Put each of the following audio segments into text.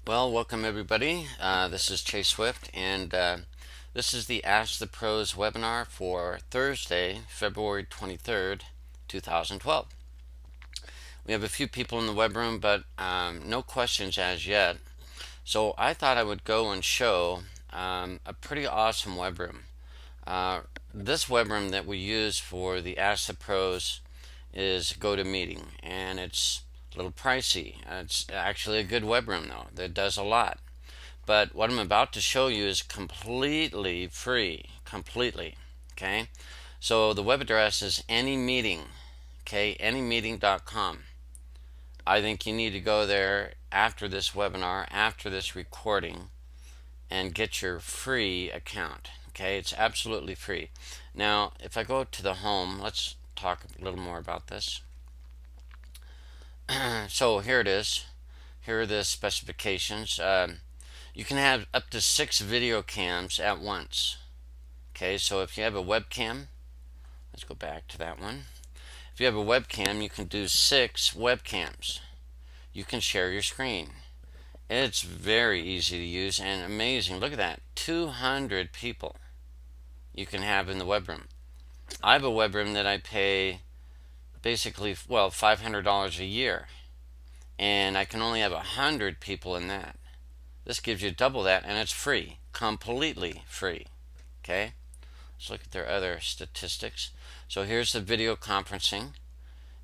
Well, welcome everybody. This is Chase Swift, and this is the Ask the Pros webinar for Thursday, February 23rd, 2012. We have a few people in the web room, but no questions as yet. So I thought I would go and show a pretty awesome web room. This web room that we use for the Ask the Pros is GoToMeeting, and it's a little pricey. It's actually a good web room though that does a lot. But what I'm about to show you is completely free, okay? So the web address is Anymeeting, okay, anymeeting.com. I think you need to go there after this webinar, after this recording, and get your free account, okay? It's absolutely free. Now, if I go to the home, let's talk a little more about this. So here it is. Here are the specifications. You can have up to 6 video cams at once. Okay, so if you have a webcam, let's go back to that one. If you have a webcam, you can do 6 webcams. You can share your screen. It's very easy to use and amazing. Look at that, 200 people you can have in the web room. I have a web room that I pay basically, well, $500 a year, and I can only have 100 people in that. This gives you double that, and it's free, completely free. Okay, let's look at their other statistics. So here's the video conferencing.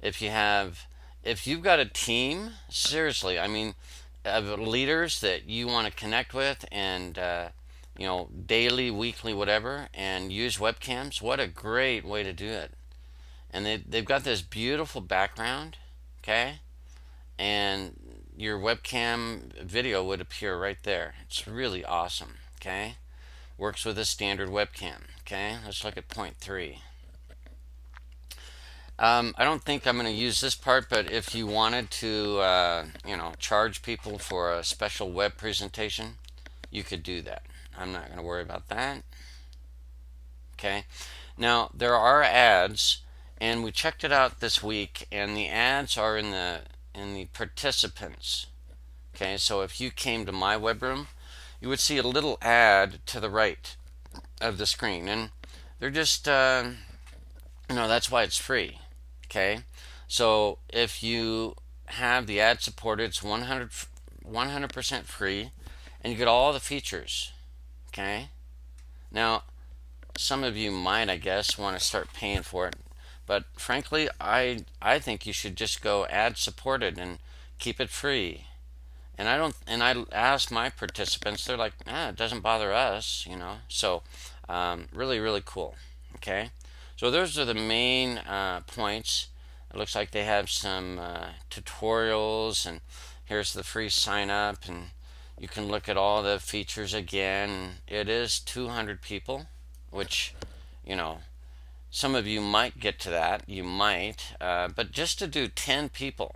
If you've got a team, seriously, I mean, of leaders that you want to connect with, and you know, daily, weekly, whatever, and use webcams, what a great way to do it. And they've got this beautiful background, okay, and your webcam video would appear right there. It's really awesome, okay? Works with a standard webcam, okay? Let's look at point 3. I don't think I'm going to use this part, but if you wanted to, you know, charge people for a special web presentation, you could do that. I'm not going to worry about that, okay? Now, there are ads, and we checked it out this week, and the ads are in the participants. Okay, so if you came to my web room, you would see a little ad to the right of the screen, and they're just you know, that's why it's free. Okay, so if you have the ad supported, it's 100% free, and you get all the features. Okay, now some of you might, I guess, want to start paying for it, but frankly, I think you should just go ad supported and keep it free. And I asked my participants, they're like, it doesn't bother us, you know. So really cool. Okay, so those are the main points. It looks like they have some tutorials, and here's the free sign up, and you can look at all the features again. It is 200 people, which, you know, some of you might get to that, you might, but just to do 10 people,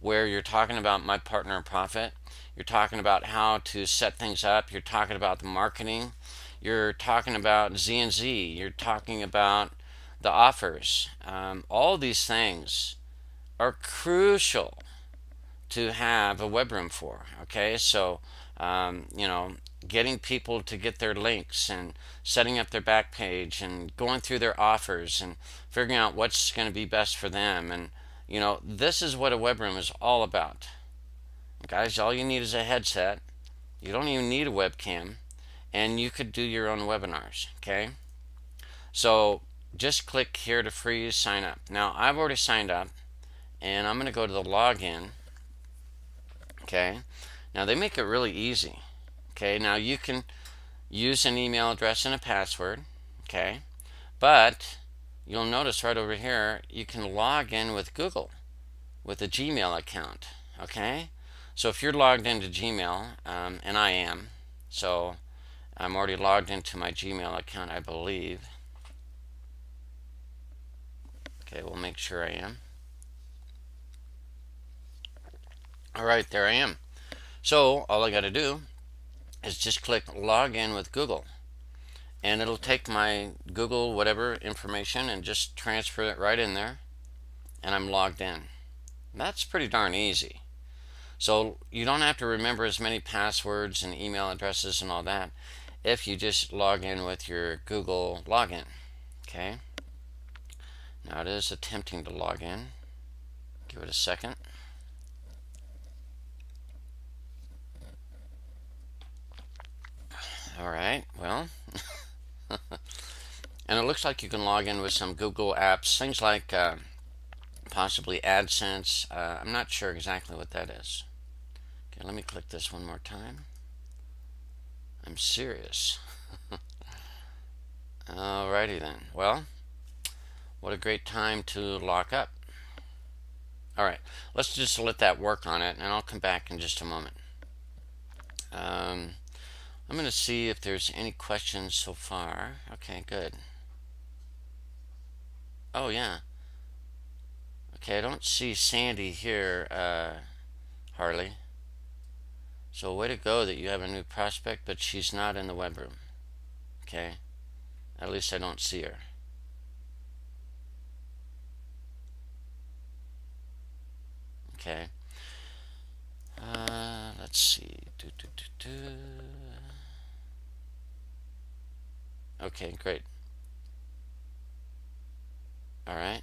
where you're talking about My Partner in Profit, you're talking about how to set things up, you're talking about the marketing, you're talking about Z&Z, you're talking about the offers. All these things are crucial to have a web room for. Okay, so you know, getting people to get their links and setting up their back page and going through their offers and figuring out what's going to be best for them. And you know, this is what a web room is all about. Guys, all you need is a headset. You don't even need a webcam, and you could do your own webinars. Okay, so just click here to free sign up. Now I've already signed up, and I'm going to go to the login. Okay, now they make it really easy. Okay, now you can use an email address and a password. Okay, but you'll notice right over here you can log in with Google with a Gmail account. Okay, so if you're logged into Gmail, and I am, so I'm already logged into my Gmail account, I believe. Okay, we'll make sure I am. Alright, there I am. So all I got to do is just click log in with Google, and it'll take my Google whatever information and just transfer it right in there, and I'm logged in. That's pretty darn easy. So you don't have to remember as many passwords and email addresses and all that if you just log in with your Google login. Okay. Now it is attempting to log in. Give it a second. All right, well, and it looks like you can log in with some Google apps, things like possibly AdSense. I'm not sure exactly what that is. Okay, let me click this one more time. I'm serious. Alrighty then. Well, what a great time to lock up. Alright, let's just let that work on it, and I'll come back in just a moment. I'm going to see if there's any questions so far. Okay, good. Oh, yeah. Okay, I don't see Sandy here, Harley. So way to go that you have a new prospect, but she's not in the web room. Okay. At least I don't see her. Okay. Let's see. Okay, great. All right.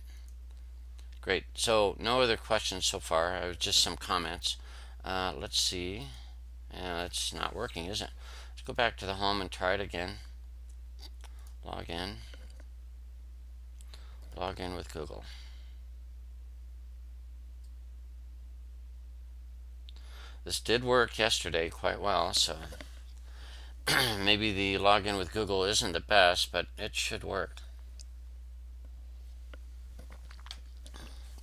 Great. So no other questions so far. Just some comments. Let's see. Yeah, it's not working, is it? Let's go back to the home and try it again. Log in. Log in with Google. This did work yesterday quite well, so maybe the login with Google isn't the best, but it should work.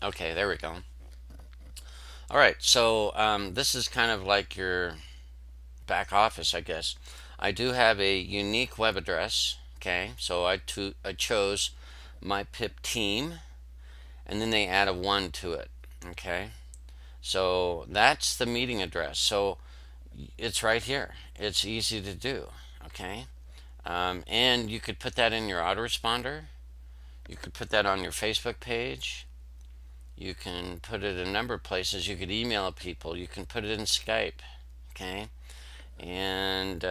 Okay, there we go. Alright, so this is kind of like your back office, I guess. I do have a unique web address, okay? So I chose MyPiP team, and then they add a 1 to it, okay? So that's the meeting address. So it's right here. It's easy to do, okay? And you could put that in your autoresponder. You could put that on your Facebook page. You can put it in a number of places. You could email people. You can put it in Skype, okay? And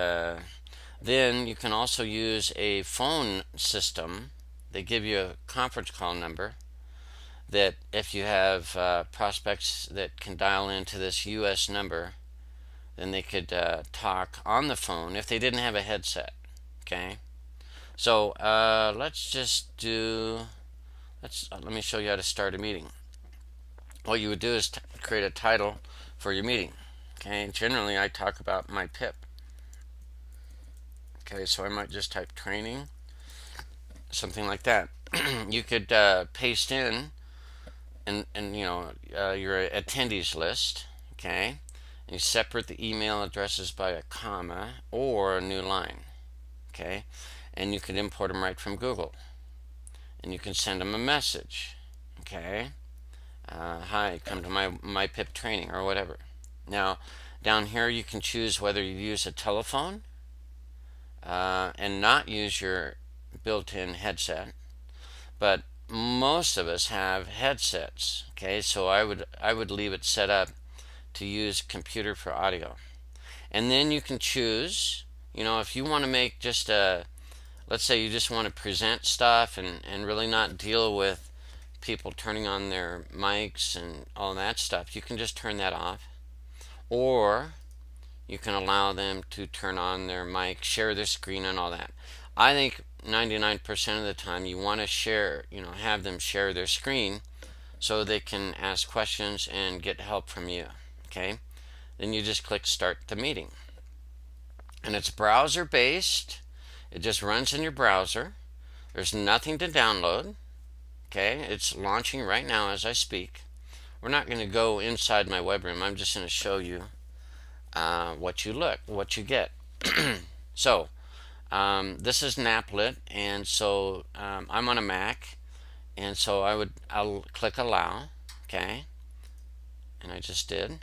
then you can also use a phone system. They give you a conference call number that if you have prospects that can dial into this US number, then they could talk on the phone if they didn't have a headset, okay? So let's just do, let me show you how to start a meeting. What you would do is create a title for your meeting, okay? Generally I talk about MyPiP. Okay, so I might just type training, something like that. You could paste in and you know your attendees list, okay? And you separate the email addresses by a comma or a new line, okay? And you can import them right from Google, and you can send them a message, okay? Hi, come to my MyPiP training or whatever. Now down here you can choose whether you use a telephone and not use your built-in headset, but most of us have headsets, okay? So I would leave it set up to use computer for audio. And then you can choose, you know, if you want to make just a, let's say you just want to present stuff and really not deal with people turning on their mics and all that stuff, you can just turn that off. Or you can allow them to turn on their mic, share their screen and all that. I think 99% of the time you want to share, you know, have them share their screen so they can ask questions and get help from you, okay? Then you just click start the meeting. And it's browser based. It just runs in your browser. There's nothing to download, okay? It's launching right now as I speak. We're not going to go inside my web room. I'm just going to show you what you get. So this is Naplet, and so I'm on a Mac, and so I'll click allow, okay, and I just did,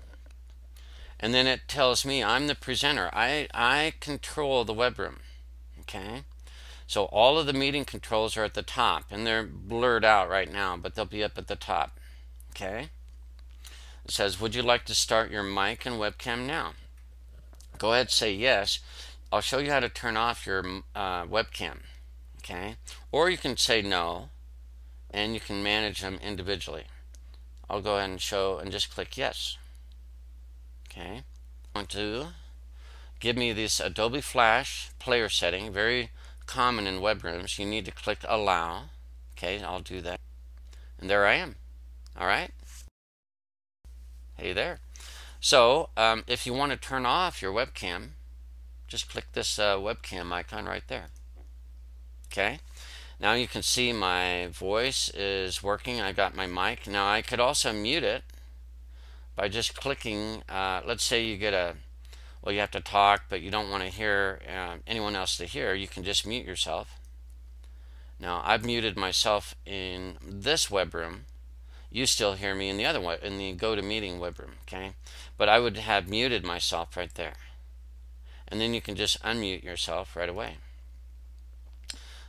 and then it tells me I'm the presenter. I control the web room, okay? So all of the meeting controls are at the top, and they're blurred out right now, but they'll be up at the top, okay? It says, would you like to start your mic and webcam now? Go ahead and say yes. I'll show you how to turn off your webcam, okay? Or you can say no, and you can manage them individually. I'll go ahead and show and just click yes. Okay. I want to give me this Adobe Flash player setting, very common in web rooms. You need to click allow. Okay, I'll do that. And there I am. All right. Hey there. So if you want to turn off your webcam, just click this webcam icon right there. Okay. Now you can see my voice is working. I got my mic. Now I could also mute it by just clicking. Let's say you get you have to talk, but you don't want to hear anyone else to hear. You can just mute yourself. Now I've muted myself in this web room. You still hear me in the other one, in the GoToMeeting web room, okay? But I would have muted myself right there. And then you can just unmute yourself right away.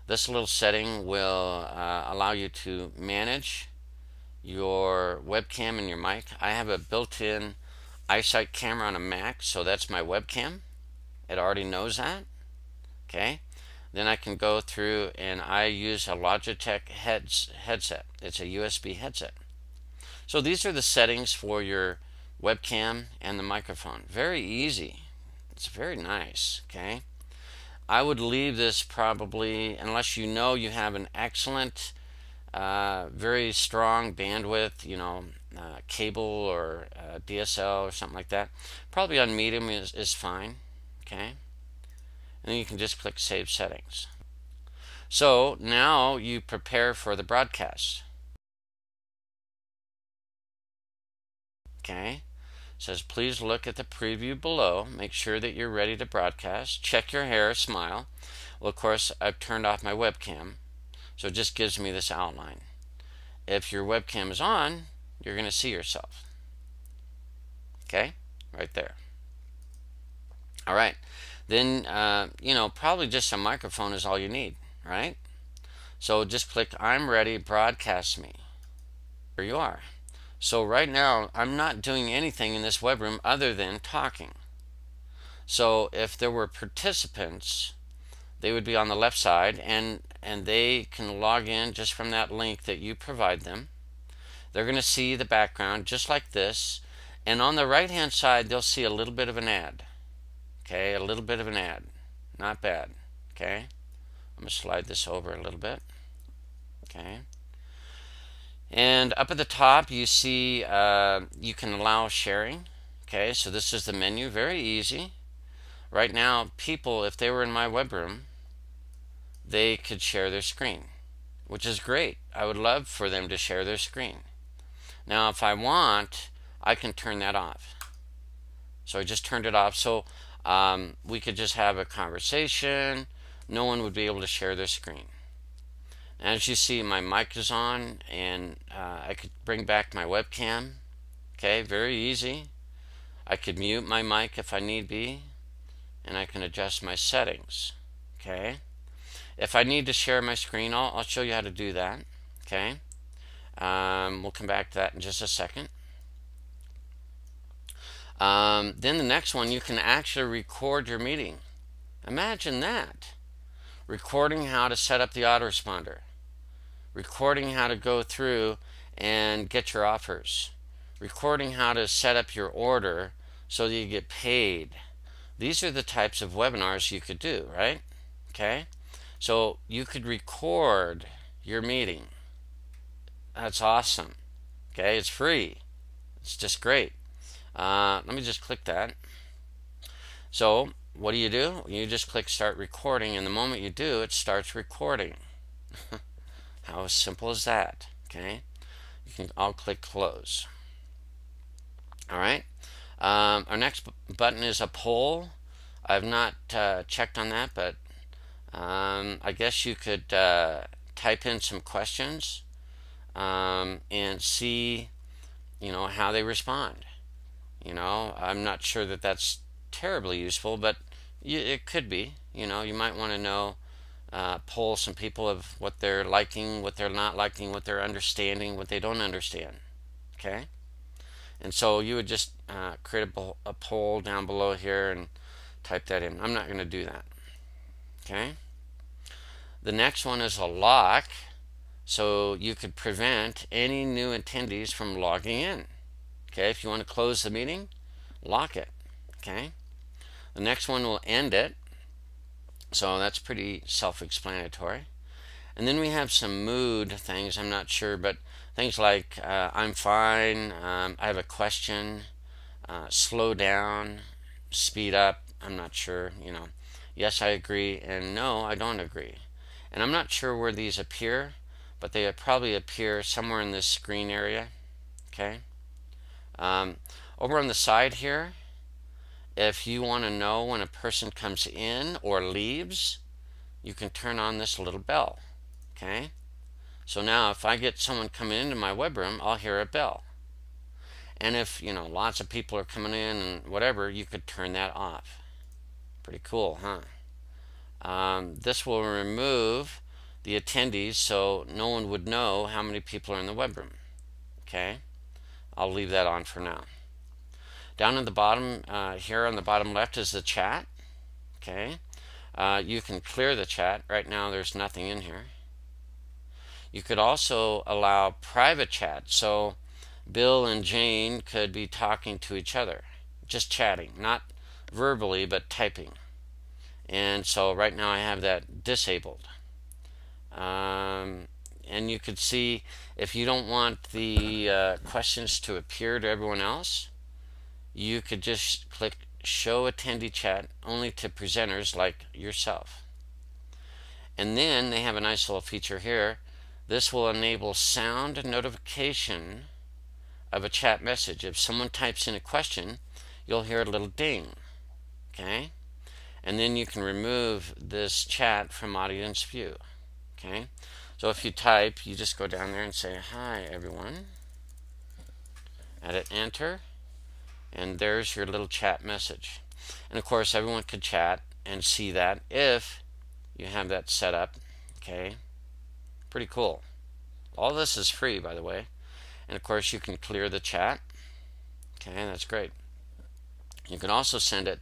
This little setting will allow you to manage your webcam and your mic. I have a built-in iSight camera on a Mac, so that's my webcam. It already knows that. Okay. Then I can go through and I use a Logitech headset. It's a USB headset. So these are the settings for your webcam and the microphone. Very easy. It's very nice. Okay. I would leave this probably, unless you know you have an excellent, very strong bandwidth, cable or DSL or something like that. Probably on medium is fine. Okay. And then you can just click Save Settings. So now you prepare for the broadcast. Okay. It says, please look at the preview below. Make sure that you're ready to broadcast. Check your hair, smile. Well, of course, I've turned off my webcam, so it just gives me this outline. If your webcam is on, you're going to see yourself. Okay, right there. All right. Then, probably just a microphone is all you need, right? So just click I'm ready, broadcast me. There you are. So right now, I'm not doing anything in this web room other than talking. So if there were participants, they would be on the left side, and they can log in just from that link that you provide them. They're going to see the background just like this, and on the right hand side they'll see a little bit of an ad. Okay, a little bit of an ad. Not bad. Okay, I'm going to slide this over a little bit. Okay. And up at the top you see you can allow sharing. Okay, so this is the menu. Very easy. Right now, people, if they were in my web room, they could share their screen, which is great. I would love for them to share their screen. Now if I want, I can turn that off. So I just turned it off, so we could just have a conversation. No one would be able to share their screen. As you see, my mic is on, and I could bring back my webcam. Okay, very easy. I could mute my mic if I need be, and I can adjust my settings. Okay, if I need to share my screen, I'll show you how to do that. Okay, we'll come back to that in just a second. Then the next one, you can actually record your meeting. Imagine that. Recording how to set up the autoresponder. Recording how to go through and get your offers. Recording how to set up your order so that you get paid. These are the types of webinars you could do, right? Okay, so you could record your meeting. That's awesome. Okay, it's free. It's just great. Let me just click that. So what do? You just click start recording, and the moment you do, it starts recording. How simple is that? Okay, I'll click close. All right. Our next button is a poll. I've not checked on that, but I guess you could type in some questions and see, how they respond. I'm not sure that that's terribly useful, but it could be. You might want to know, poll some people of what they're liking, what they're not liking, what they're understanding, what they don't understand. Okay. And so you would just create a poll down below here and type that in. I'm not going to do that. Okay. The next one is a lock. So you could prevent any new attendees from logging in. Okay. If you want to close the meeting, lock it. Okay. The next one will end it. So that's pretty self-explanatory. And then we have some mood things. I'm not sure, but things like I'm fine, I have a question, slow down, speed up. I'm not sure, yes, I agree, and no, I don't agree. And I'm not sure where these appear, but they probably appear somewhere in this screen area. Okay. Over on the side here, if you want to know when a person comes in or leaves, you can turn on this little bell. Okay. So now if I get someone coming into my web room, I'll hear a bell. And if, lots of people are coming in and whatever, you could turn that off. Pretty cool, huh? This will remove the attendees so no one would know how many people are in the web room. Okay. I'll leave that on for now. Down at the bottom, here on the bottom left is the chat. Okay. You can clear the chat. Right now there's nothing in here. You could also allow private chat. So Bill and Jane could be talking to each other, just chatting, not verbally, but typing. And so right now I have that disabled. And you could see if you don't want the questions to appear to everyone else, you could just click show attendee chat only to presenters like yourself. And then they have a nice little feature here. This will enable sound notification of a chat message. If someone types in a question, you'll hear a little ding. Okay. And then you can remove this chat from audience view. Okay. So if you type, you just go down there and say, hi everyone. Edit enter. And there's your little chat message. And of course, everyone could chat and see that if you have that set up. Okay. Pretty cool. All this is free, by the way. And of course, you can clear the chat. Okay, that's great. You can also send it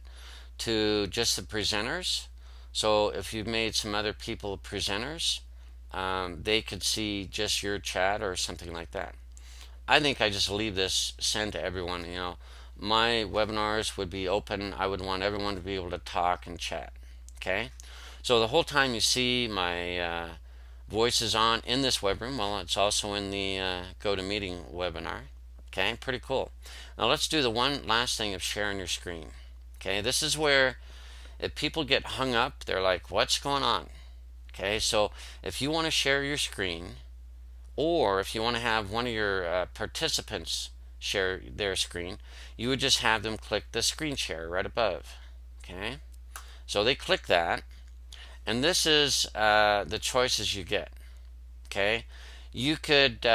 to just the presenters. So if you've made some other people presenters, they could see just your chat or something like that. I think I just leave this send to everyone. My webinars would be open. I would want everyone to be able to talk and chat. Okay, so the whole time you see my voice is on in this web room. Well, it's also in the GoToMeeting webinar. Okay, pretty cool. Now let's do the one last thing of sharing your screen. Okay, this is where if people get hung up, they're like, what's going on? Okay, so if you want to share your screen, or if you want to have one of your participants share their screen, you would just have them click the screen share right above. Okay, so they click that. And this is the choices you get. Okay, you could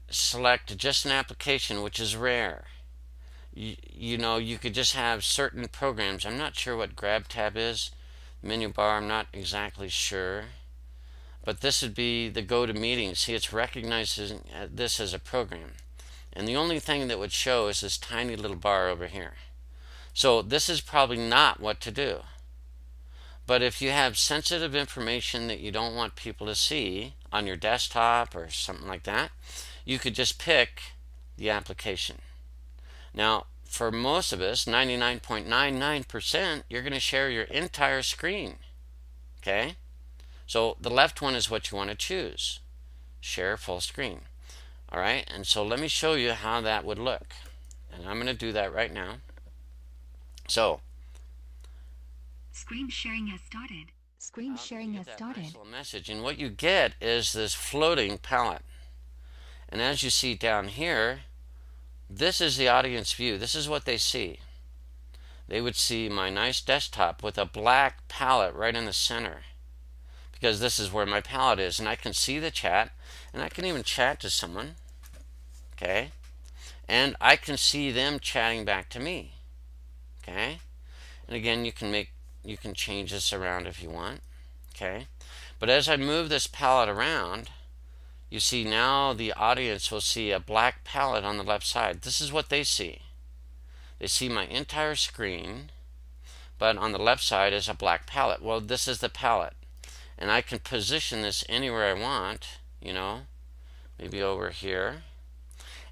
select just an application, which is rare. You could just have certain programs. I'm not sure what grab tab is. Menu bar, I'm not exactly sure. But this would be the GoToMeeting. See, it's recognizing this as a program. And the only thing that would show is this tiny little bar over here. So this is probably not what to do. But if you have sensitive information that you don't want people to see on your desktop or something like that, you could just pick the application. Now, for most of us, 99.99%, you're going to share your entire screen. Okay? So the left one is what you want to choose. Share full screen. All right? And so let me show you how that would look. And I'm going to do that right now. So, screen sharing has started. Screen sharing has started. Nice little message, and what you get is this floating palette. And as you see down here, this is the audience view. This is what they see. They would see my nice desktop with a black palette right in the center, because this is where my palette is, and I can see the chat, and I can even chat to someone. Okay, and I can see them chatting back to me. Okay, and again, you can change this around if you want. Okay, but as I move this palette around, you see now the audience will see a black palette on the left side. This is what they see. They see my entire screen, but on the left side is a black palette. Well, this is the palette, and I can position this anywhere I want, maybe over here,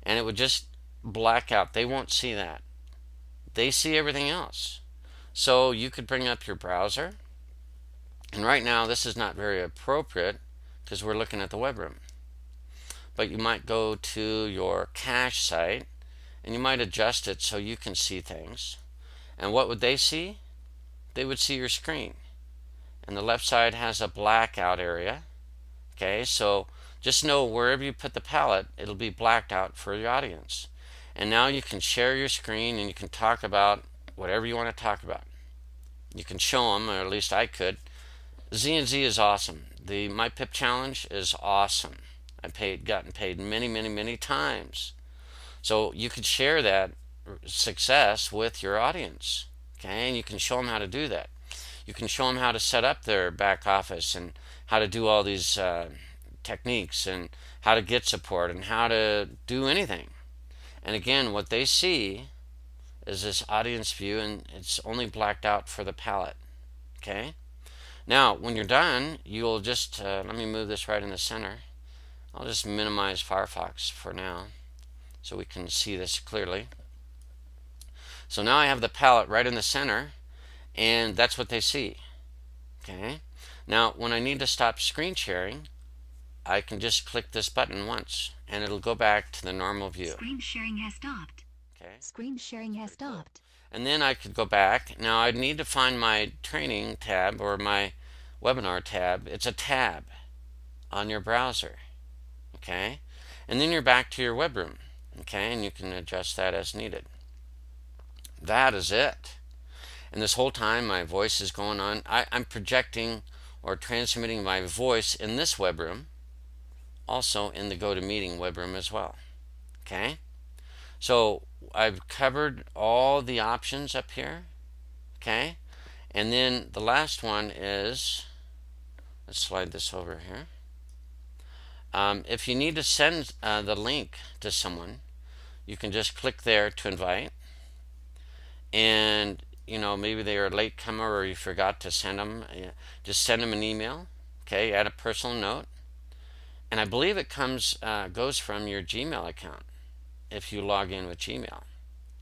and it would just black out. They won't see that. They see everything else. So you could bring up your browser, and right now this is not very appropriate because we're looking at the web room. But you might go to your cache site and you might adjust it so you can see things. And what would they see? They would see your screen. And the left side has a blackout area. Okay, so just know wherever you put the palette, it'll be blacked out for your audience. And now you can share your screen and you can talk about whatever you want to talk about. You can show them, or at least I could. Z&Z is awesome. The MyPiP challenge is awesome. I've gotten paid many, many, many times. So you could share that success with your audience. Okay, and you can show them how to do that. You can show them how to set up their back office and how to do all these techniques and how to get support and how to do anything. And again, what they see is this audience view, and it's only blacked out for the palette. Okay, now when you're done, you'll just let me move this right in the center. I'll just minimize Firefox for now so we can see this clearly. So now I have the palette right in the center, and that's what they see. Okay, now when I need to stop screen sharing, I can just click this button once and it'll go back to the normal view. Screen sharing has stopped. Okay, Screen sharing has stopped. and then I could go back. Now I'd need to find my training tab or my webinar tab. It's a tab on your browser. Okay, and then you're back to your web room. Okay, and you can adjust that as needed. That is it. And this whole time my voice is going on. I'm projecting or transmitting my voice in this web room, also in the GoToMeeting web room as well. Okay, so I've covered all the options up here. Okay, and then the last one is, let's slide this over here. If you need to send the link to someone, you can just click there to invite, and maybe they are a late comer or you forgot to send them, just send them an email. Okay, add a personal note, and I believe it goes from your Gmail account if you log in with Gmail.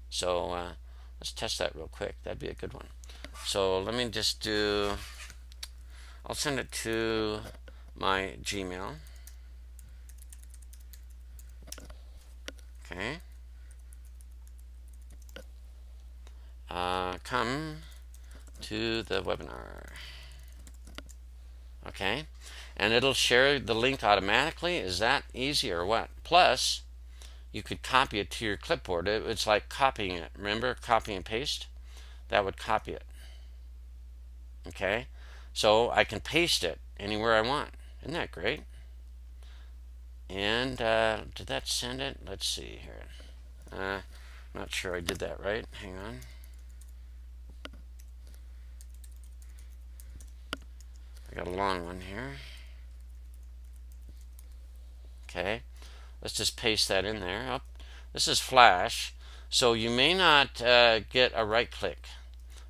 So let's test that real quick. That'd be a good one. So let me just I'll send it to my Gmail. Okay. Come to the webinar. Okay, and it'll share the link automatically. Is that easy or what? Plus, you could copy it to your clipboard. It's like copying it. Remember, copy and paste? That would copy it. Okay, so I can paste it anywhere I want. Isn't that great? And did that send it? Let's see here. Not sure I did that right. Hang on. I got a long one here. Okay, let's just paste that in there. Oh, this is Flash, so you may not get a right click,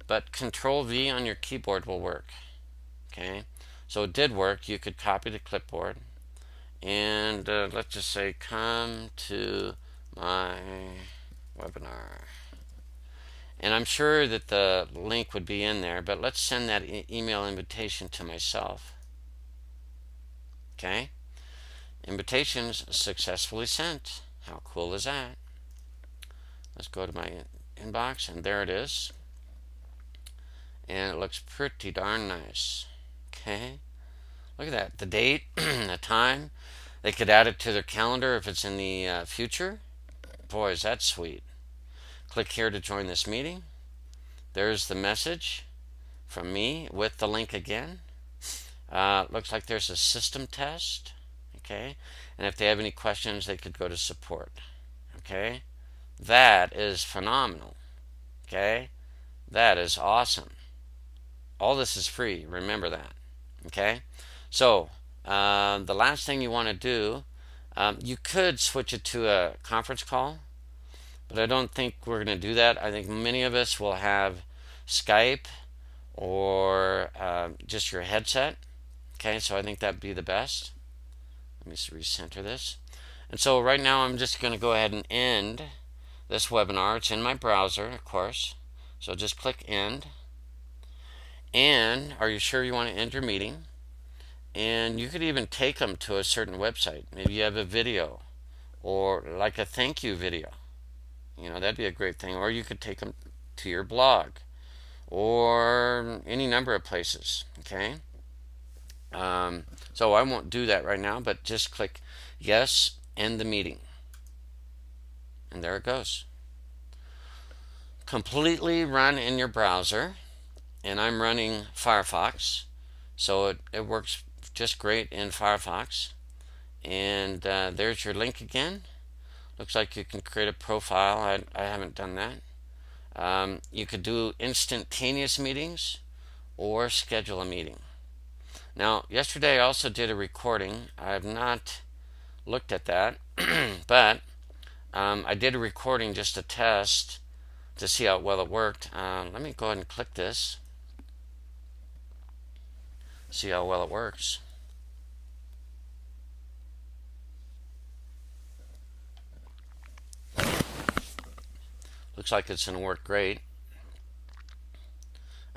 but Control V on your keyboard will work. Okay, so it did work. You could copy the clipboard, and let's just say, come to my webinar. And I'm sure that the link would be in there, but let's send that email invitation to myself. Okay, invitations successfully sent. How cool is that? Let's go to my inbox, and there it is. And it looks pretty darn nice. Okay, look at that. The date, the time. They could add it to their calendar if it's in the future. Boy, is that sweet. Click here to join this meeting. There's the message from me with the link again. Looks like there's a system test. Okay, and if they have any questions, they could go to support. Okay, that is phenomenal. Okay, that is awesome. All this is free. Remember that. Okay, so the last thing you want to do You could switch it to a conference call, but I don't think we're going to do that. I think many of us will have Skype or just your headset. Okay, so I think that'd be the best. Let me recenter this. And so right now I'm just going to go ahead and end this webinar. It's in my browser, of course. So just click end. And are you sure you want to end your meeting? And you could even take them to a certain website. Maybe you have a video or like a thank you video. You know, that'd be a great thing. Or you could take them to your blog or any number of places. Okay. So I won't do that right now, but just click yes, end the meeting. And there it goes. Completely run in your browser. And I'm running Firefox. So it works just great in Firefox. And there's your link again. Looks like you can create a profile. I haven't done that. You could do instantaneous meetings or schedule a meeting. Now, yesterday I also did a recording. I have not looked at that, but I did a recording just to test to see how well it worked. Let me go ahead and click this. See how well it works. Looks like it's going to work great.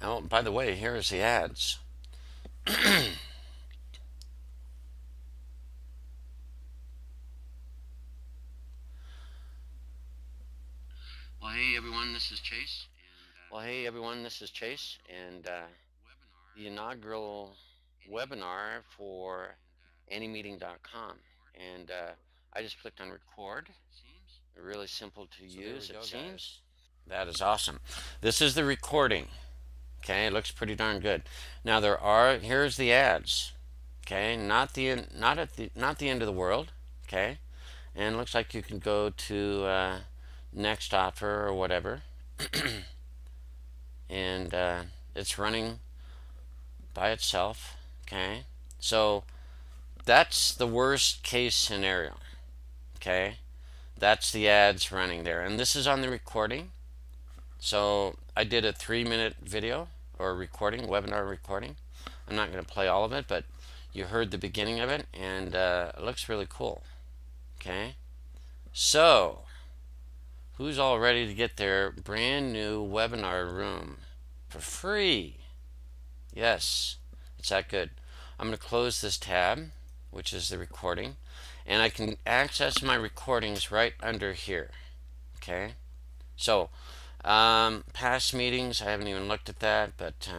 Oh, by the way, here's the ads. Well, hey everyone, this is Chase. And the inaugural webinar for Anymeeting.com. And I just clicked on record. Really simple to use, it seems. That is awesome. This is the recording. Okay, it looks pretty darn good. Now here's the ads. Okay, not the end of the world. Okay, and it looks like you can go to next offer or whatever, and it's running by itself. Okay, so that's the worst case scenario. Okay, that's the ads running there, and this is on the recording. So I did a 3-minute video or recording, webinar recording. I'm not going to play all of it, but you heard the beginning of it, and it looks really cool. Okay, so who's all ready to get their brand new webinar room for free? Yes, it's that good. I'm going to close this tab, which is the recording, and I can access my recordings right under here. Okay, so past meetings, I haven't even looked at that, but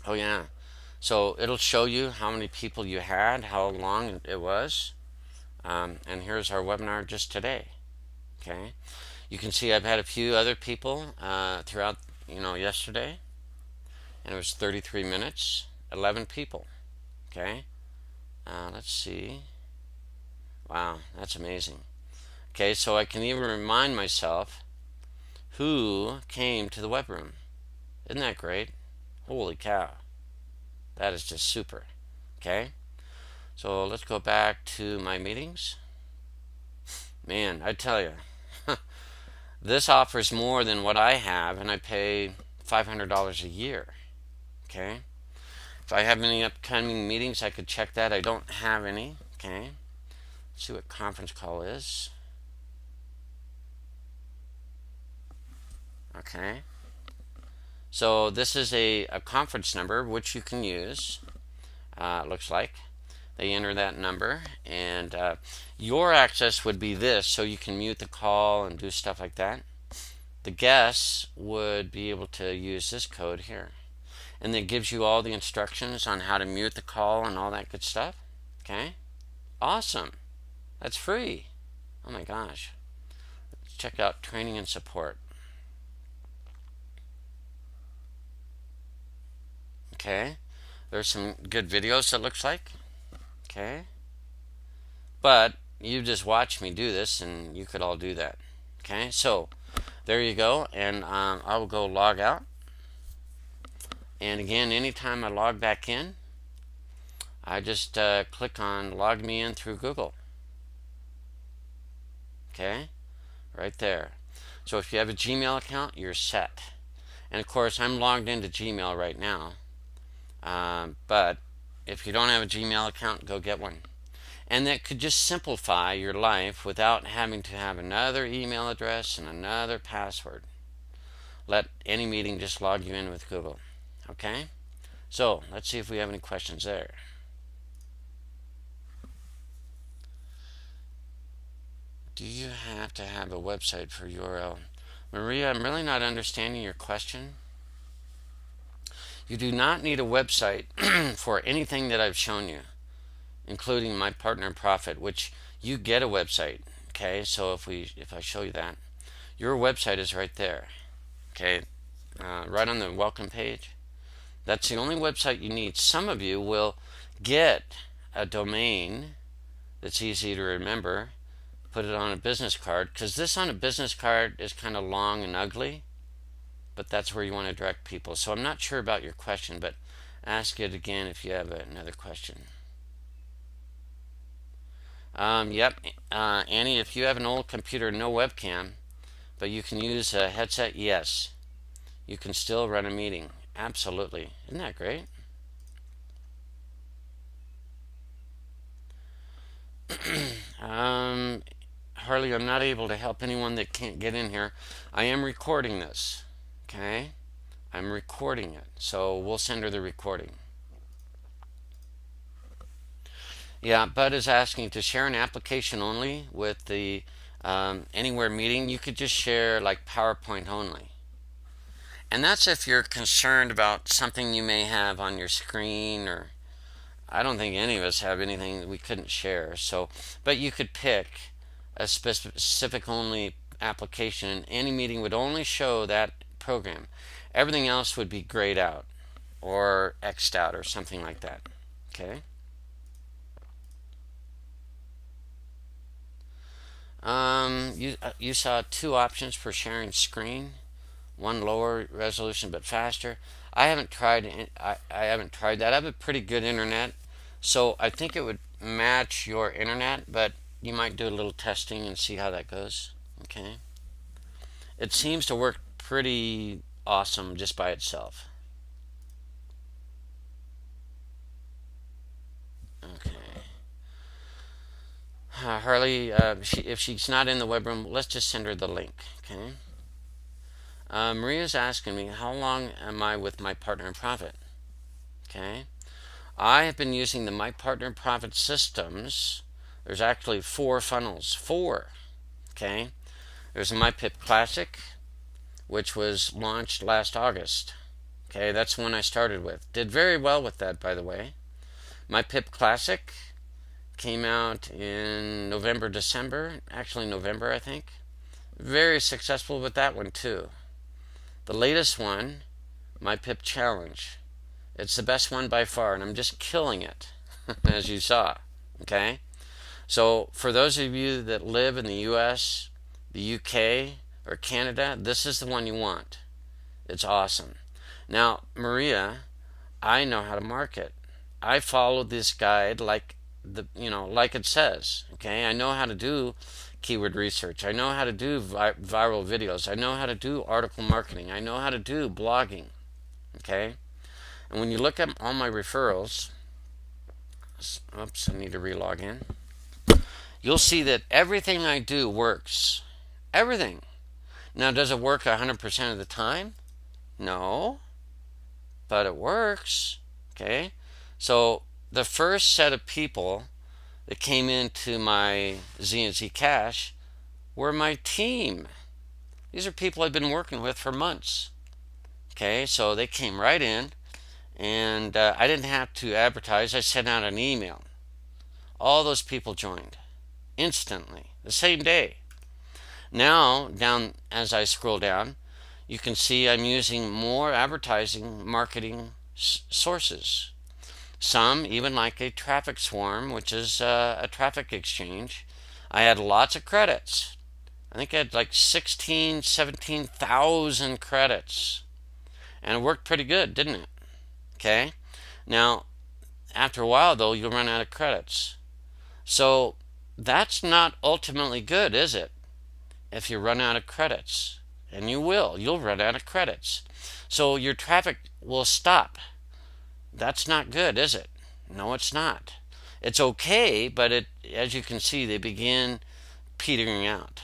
oh yeah, so it'll show you how many people you had, how long it was, and here's our webinar just today. Okay, you can see I've had a few other people throughout, yesterday, and it was 33 minutes, 11 people. Okay, let's see. Wow, that's amazing. Okay, so I can even remind myself who came to the web room. Isn't that great? Holy cow. That is just super. Okay, so let's go back to my meetings. Man, I tell you, this offers more than what I have, and I pay $500 a year. Okay, if I have any upcoming meetings, I could check that. I don't have any. Okay, let's see what conference call is. Okay, so this is a conference number which you can use. It looks like they enter that number, and your access would be this, so you can mute the call and do stuff like that. The guests would be able to use this code here, and it gives you all the instructions on how to mute the call and all that good stuff. Okay, awesome. That's free. Oh my gosh. Let's check out training and support. Okay, there's some good videos, it looks like. Okay, but you just watch me do this, and you could all do that. Okay, so there you go, and I will go log out. And again, anytime I log back in, I just click on log me in through Google. Okay, right there. So if you have a Gmail account, you're set. And of course, I'm logged into Gmail right now. But if you don't have a Gmail account, go get one. And that could just simplify your life without having to have another email address and another password. Let Anymeeting just log you in with Google. Okay? So let's see if we have any questions there. Do you have to have a website for URL? Maria, I'm really not understanding your question. You do not need a website for anything that I've shown you, including My Partner in Profit, which you get a website. Okay, so if I show you that, your website is right there. Okay, right on the welcome page. That's the only website you need. Some of you will get a domain that's easy to remember, put it on a business card, because this on a business card is kind of long and ugly, but that's where you want to direct people. So I'm not sure about your question, but ask it again if you have another question. Yep, Annie, if you have an old computer, no webcam, but you can use a headset, yes. You can still run a meeting. Absolutely. Isn't that great? Harley, I'm not able to help anyone that can't get in here. I am recording this. Okay? I'm recording it. So we'll send her the recording. Yeah, Bud is asking to share an application only with the Anywhere meeting. You could just share like PowerPoint only. And that's if you're concerned about something you may have on your screen, or I don't think any of us have anything that we couldn't share. So, but you could pick a specific only application, and Anymeeting would only show that program. Everything else would be grayed out or X'd out or something like that. Okay. You saw two options for sharing screen. One lower resolution but faster. I haven't tried. I haven't tried that. I have a pretty good internet, so I think it would match your internet. But you might do a little testing and see how that goes. Okay. It seems to work pretty awesome just by itself. Okay. Harley, if she's not in the web room, let's just send her the link. Okay. Maria's asking me, how long am I with My Partner in Profit? Okay. I have been using the My Partner in Profit systems. There's actually 4 funnels. 4. Okay. There's a MyPiP Classic, which was launched last August. Okay, that's the one I started with. Did very well with that, by the way. MyPiP Classic came out in November, December. Actually, November, I think. Very successful with that one, too. The latest one, MyPiP Challenge. It's the best one by far, and I'm just killing it, as you saw. Okay? So, for those of you that live in the US, the UK, or Canada, this is the one you want. It's awesome. Now, Maria, I know how to market. I followed this guide like like it says. Okay? I know how to do keyword research. I know how to do viral videos. I know how to do article marketing. I know how to do blogging. Okay? And when you look at all my referrals, oops, I need to relog in. You'll see that everything I do works. Everything. Now, does it work 100% of the time? No. But it works. Okay? So, the first set of people that came into my Z&Z Cash were my team. These are people I've been working with for months. Okay, so they came right in, and I didn't have to advertise. I sent out an email. All those people joined instantly, the same day. Now, down as I scroll down, you can see I'm using more advertising marketing sources. Some even like a traffic swarm, which is a traffic exchange. I had lots of credits. I think I had like 17,000 credits. And it worked pretty good, didn't it? Okay. Now, After a while, though, you'll run out of credits. So that's not ultimately good, is it? If you run out of credits, and you'll run out of credits. So your traffic will stop. That's not good, is it? No, it's not. It's okay, but as you can see, they begin petering out.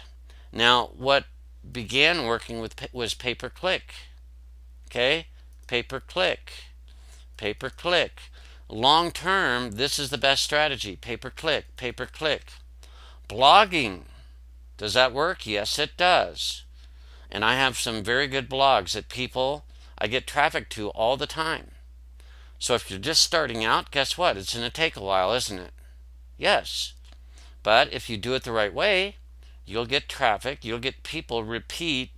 Now, what began working was pay-per-click. Okay? Pay-per-click. Pay-per-click. Long term, this is the best strategy. Pay-per-click, pay-per-click. Blogging. Does that work? Yes, it does. And I have some very good blogs that I get traffic to all the time. So if you're just starting out, guess what? It's going to take a while, isn't it? Yes. But if you do it the right way, you'll get traffic. You'll get people repeat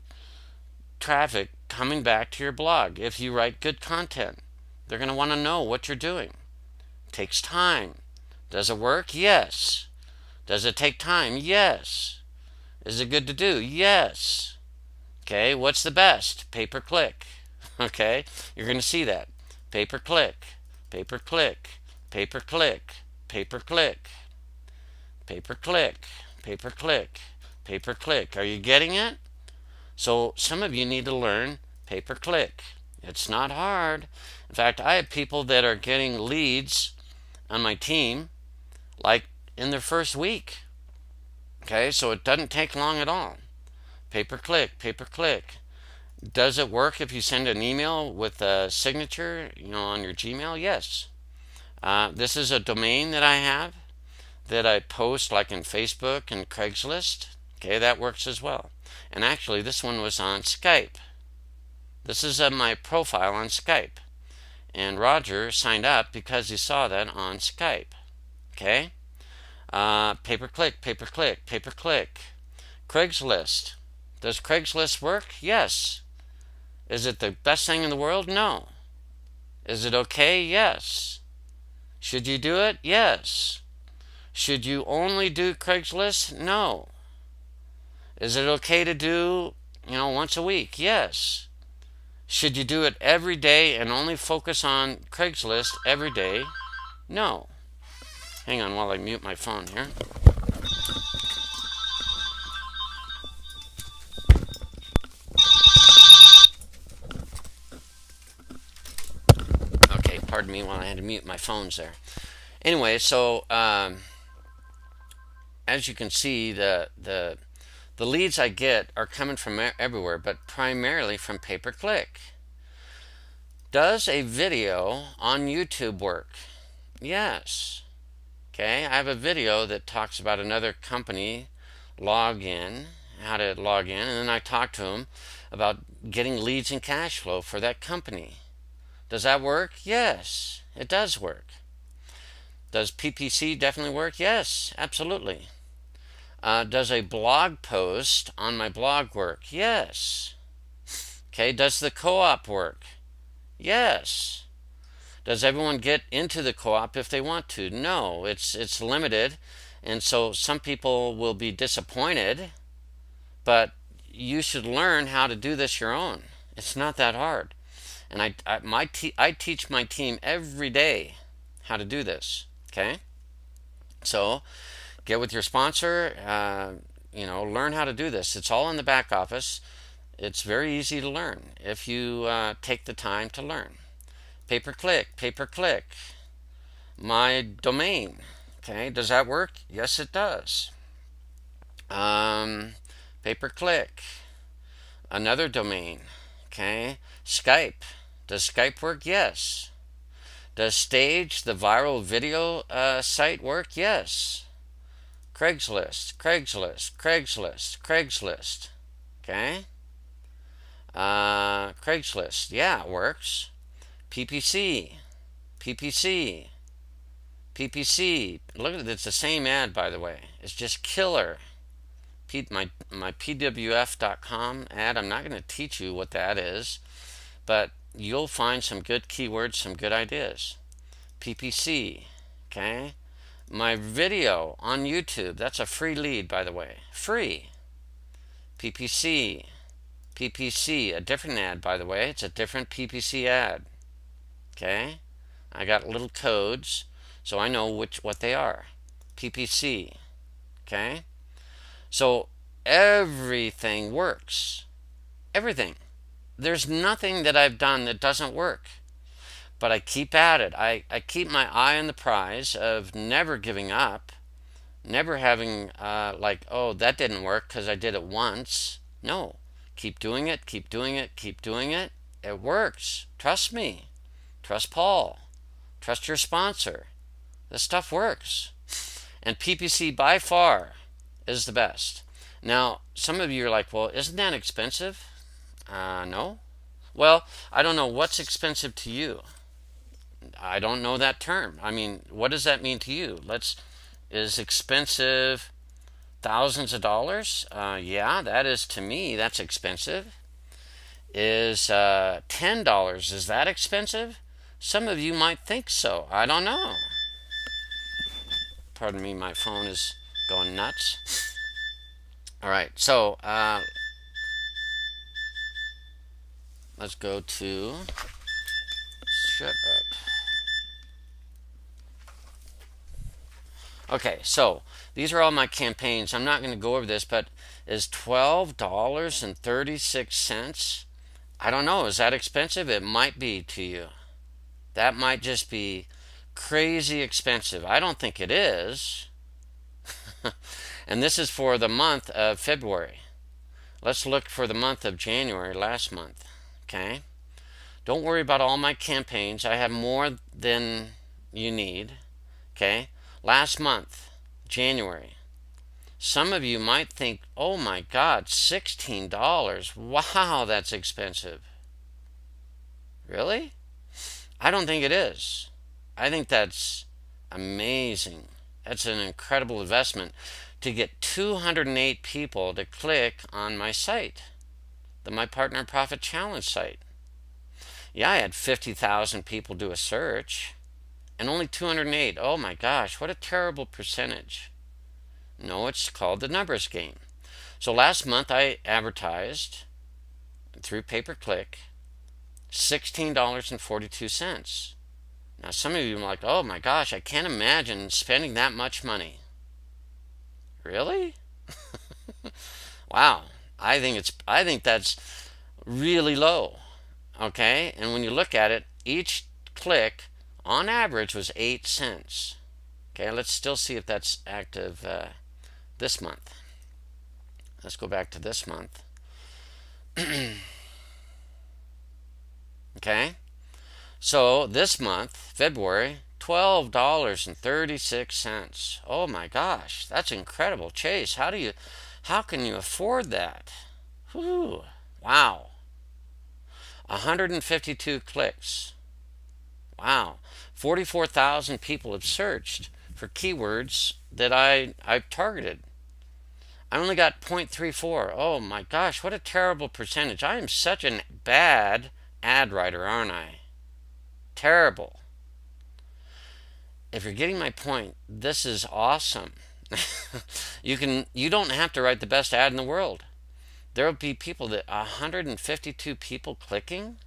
traffic coming back to your blog. If you write good content, they're going to want to know what you're doing. It takes time. Does it work? Yes. Does it take time? Yes. Is it good to do? Yes. Okay, what's the best? Pay-per-click. Okay, you're going to see that. Pay-per-click, pay-per-click, pay-per-click, pay-per-click, pay-per-click, pay-per-click, pay-per-click. Are you getting it? So some of you need to learn pay-per-click. It's not hard. In fact, I have people that are getting leads on my team like in their first week. Okay, so it doesn't take long at all. Pay-per-click, pay-per-click. Does it work if you send an email with a signature, on your Gmail? Yes. This is a domain that I have that I post like in Facebook and Craigslist. Okay, that works as well. And actually, this one was on Skype. This is my profile on Skype. And Roger signed up because he saw that on Skype. Okay? Pay-per-click, pay-per-click, pay-per-click. Craigslist. Does Craigslist work? Yes. Is it the best thing in the world? No. Is it okay? Yes. Should you do it? Yes. Should you only do Craigslist? No. Is it okay to do, once a week? Yes. Should you do it every day and only focus on Craigslist every day? No. Hang on while I mute my phone here. Okay, pardon me while I had to mute my phones there. Anyway, so as you can see, the leads I get are coming from everywhere, but primarily from pay-per-click. Does a video on YouTube work? Yes. Okay, I have a video that talks about another company how to log in, and then I talk to them about getting leads and cash flow for that company. Does that work? Yes, it does work. Does PPC definitely work? Yes, absolutely. Does a blog post on my blog work? Yes. Okay, does the co-op work? Yes. Does everyone get into the co-op if they want to? No, it's limited, and so some people will be disappointed, but you should learn how to do this your own. It's not that hard. And I teach my team every day how to do this. Okay? So get with your sponsor, learn how to do this. It's all in the back office. It's very easy to learn if you take the time to learn. Pay-per-click, pay-per-click. My domain. Okay, does that work? Yes, it does. Pay-per-click. Another domain. Okay, Skype. Does Skype work? Yes. Does Stage, the viral video site, work? Yes. Craigslist, Craigslist, Craigslist, Craigslist. Okay. Craigslist, yeah, it works. PPC, PPC, PPC. Look at it, it's the same ad, by the way. It's just killer. My pwf.com ad, I'm not going to teach you what that is, but you'll find some good keywords, some good ideas. PPC, okay? My video on YouTube, that's a free lead, by the way. Free. PPC, PPC, a different ad, by the way. It's a different PPC ad. Okay? I got little codes, so I know what they are. PPC, okay? So everything works. Everything. There's nothing that I've done that doesn't work. But I keep at it. I keep my eye on the prize of never giving up, never having like, oh, that didn't work because I did it once. No. Keep doing it, keep doing it, keep doing it. It works. Trust me. Trust Paul. Trust your sponsor. This stuff works. And PPC by far is the best. Now, some of you are like, well, isn't that expensive? No. Well, I don't know what's expensive to you. I don't know that term. I mean, what does that mean to you? Is expensive thousands of dollars? Yeah, that is to me. That's expensive. Is $10? Is that expensive? Some of you might think so. I don't know. Pardon me, my phone is going nuts. All right, so let's go to. Shut up. Okay, so these are all my campaigns. I'm not going to go over this, but is $12.36? I don't know. Is that expensive? It might be to you. That might just be crazy expensive. I don't think it is. And this is for the month of February. Let's look for the month of January, last month. Okay? Don't worry about all my campaigns. I have more than you need. Okay? Last month, January. Some of you might think, oh my God, $16. Wow, that's expensive. Really? I don't think it is. I think that's amazing. That's an incredible investment to get 208 people to click on my site, the My Partner Profit Challenge site. Yeah, I had 50,000 people do a search and only 208. Oh my gosh, what a terrible percentage. No, it's called the numbers game. So last month I advertised through pay-per-click $16.42. Now some of you are like, oh my gosh, I can't imagine spending that much money. Really? Wow. I think that's really low. Okay? And when you look at it, each click on average was 8 cents. Okay, let's still see if that's active this month. Let's go back to this month. Okay? So this month, February, $12.36. Oh my gosh, that's incredible. Chase, how can you afford that? Whew, wow. 152 clicks. Wow. 44,000 people have searched for keywords that I've targeted. I only got 0.34. Oh my gosh, what a terrible percentage. I am such a bad ad writer, aren't I? Terrible. If you're getting my point, this is awesome. You don't have to write the best ad in the world. There will be people 152 people clicking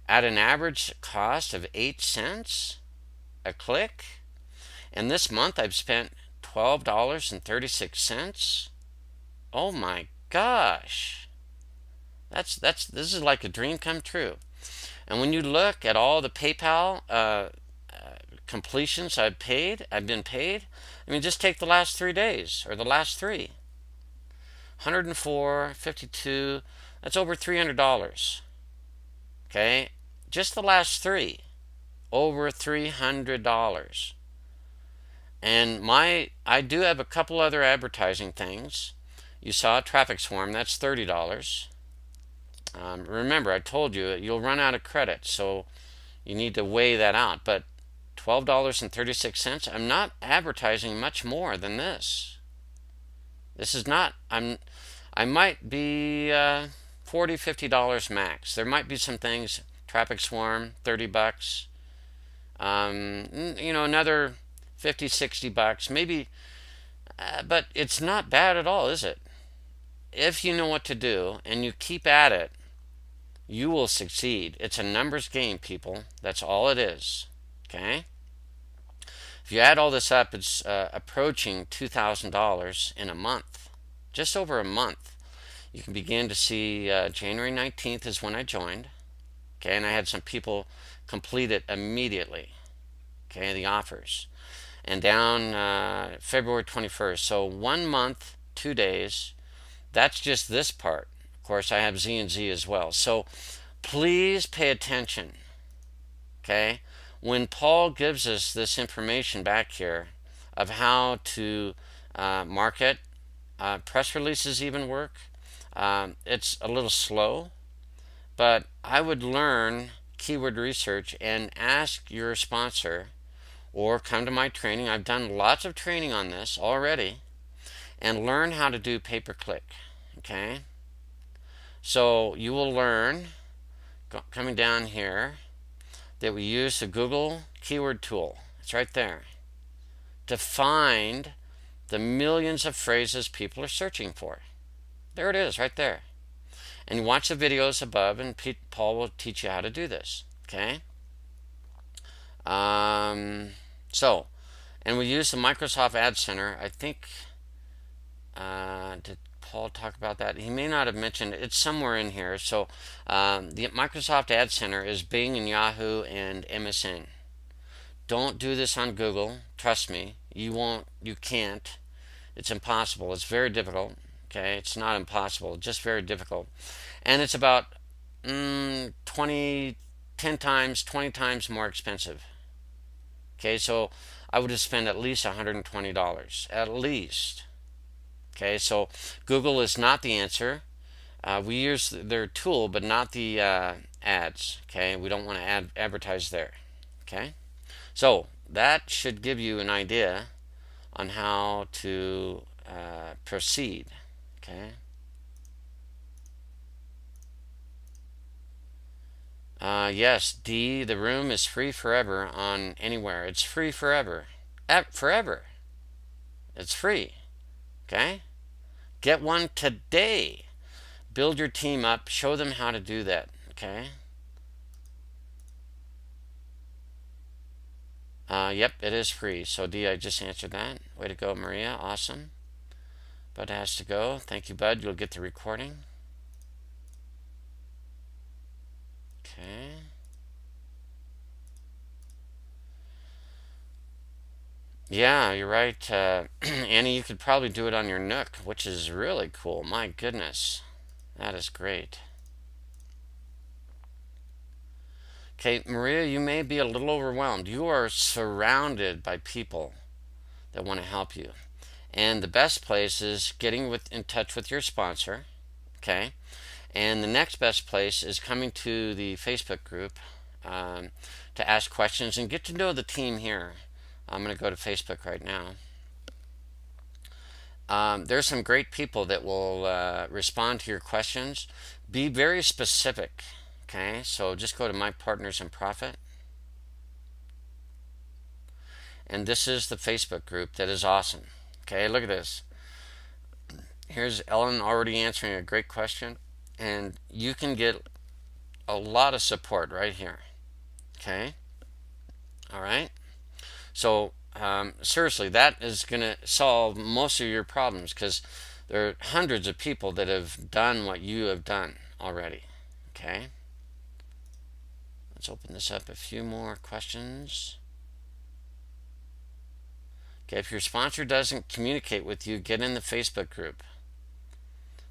at an average cost of 8 cents a click. And this month I've spent $12.36. Oh my gosh. This is like a dream come true. And when you look at all the PayPal completions I've been paid, I mean, just take the last 3 days or the last 3. 104, 52, that's over $300. Okay? Just the last 3, over $300. And I do have a couple other advertising things. You saw a traffic swarm, that's $30. Remember, I told you you'll run out of credit, so you need to weigh that out. But $12.36, I'm not advertising much more than this. This is not, I might be $40, $50 max. There might be some things, traffic swarm, $30. Another $50, $60, maybe, but it's not bad at all, is it? If you know what to do and you keep at it, you will succeed. It's a numbers game, people. That's all it is. Okay. If you add all this up, it's approaching $2,000 in a month, just over a month. You can begin to see January 19th is when I joined. Okay, and I had some people complete it immediately. Okay, the offers. And down February 21st. So 1 month, 2 days. That's just this part. Of course, I have Z and Z as well. So please pay attention. Okay, when Paul gives us this information back here of how to market, press releases even work. It's a little slow, but I would learn keyword research and ask your sponsor or come to my training. I've done lots of training on this already, and learn how to do pay-per-click. Okay, so you will learn coming down here that we use the Google keyword tool. It's right there to find the millions of phrases people are searching for. There it is right there. And you watch the videos above, and Paul will teach you how to do this. Okay. So, and we use the Microsoft Ad Center. I think, did Paul talk about that? He may not have mentioned it. It's somewhere in here. So, the Microsoft Ad Center is Bing and Yahoo and MSN. Don't do this on Google. Trust me. You won't. You can't. It's impossible. It's very difficult. Okay, it's not impossible. Just very difficult. And it's about 10 times, 20 times more expensive. Okay, so I would have spent at least $120, at least. Okay, so Google is not the answer. We use their tool, but not the ads. Okay, we don't want to advertise there. Okay, so that should give you an idea on how to proceed. Okay. Yes, D, the room is free forever on Anywhere. It's free forever. Forever. It's free. Okay? Get one today. Build your team up. Show them how to do that. Okay? Yep, it is free. So D, I just answered that. Way to go, Maria. Awesome. Bud has to go. Thank you, Bud. You'll get the recording. Okay. Yeah, you're right. Annie, you could probably do it on your Nook, which is really cool. My goodness. That is great. Okay, Maria, you may be a little overwhelmed. You are surrounded by people that want to help you. And the best place is getting in touch with your sponsor. Okay. And the next best place is coming to the Facebook group to ask questions and get to know the team here. I'm going to go to Facebook right now. There's some great people that will respond to your questions. Be very specific. Okay, so just go to My Partners in Profit. And this is the Facebook group that is awesome. Okay, look at this. Here's Ellen already answering a great question. And you can get a lot of support right here. Okay, all right. So seriously, that is going to solve most of your problems, because there are hundreds of people that have done what you have done already. Okay, let's open this up. A few more questions. Okay, if your sponsor doesn't communicate with you, get in the Facebook group.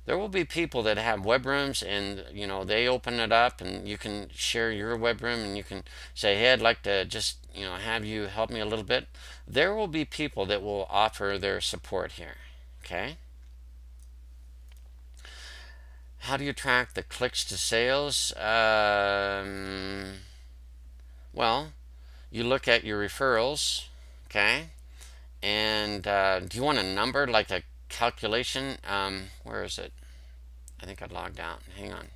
There will be people that have web rooms, and they open it up, and you can share your web room, and you can say, hey, I'd like to just have you help me a little bit. There will be people that will offer their support here. Okay, how do you track the clicks to sales? Well, you look at your referrals. Okay, and do you want a number, like a calculation? Where is it? I think I logged out. Hang on.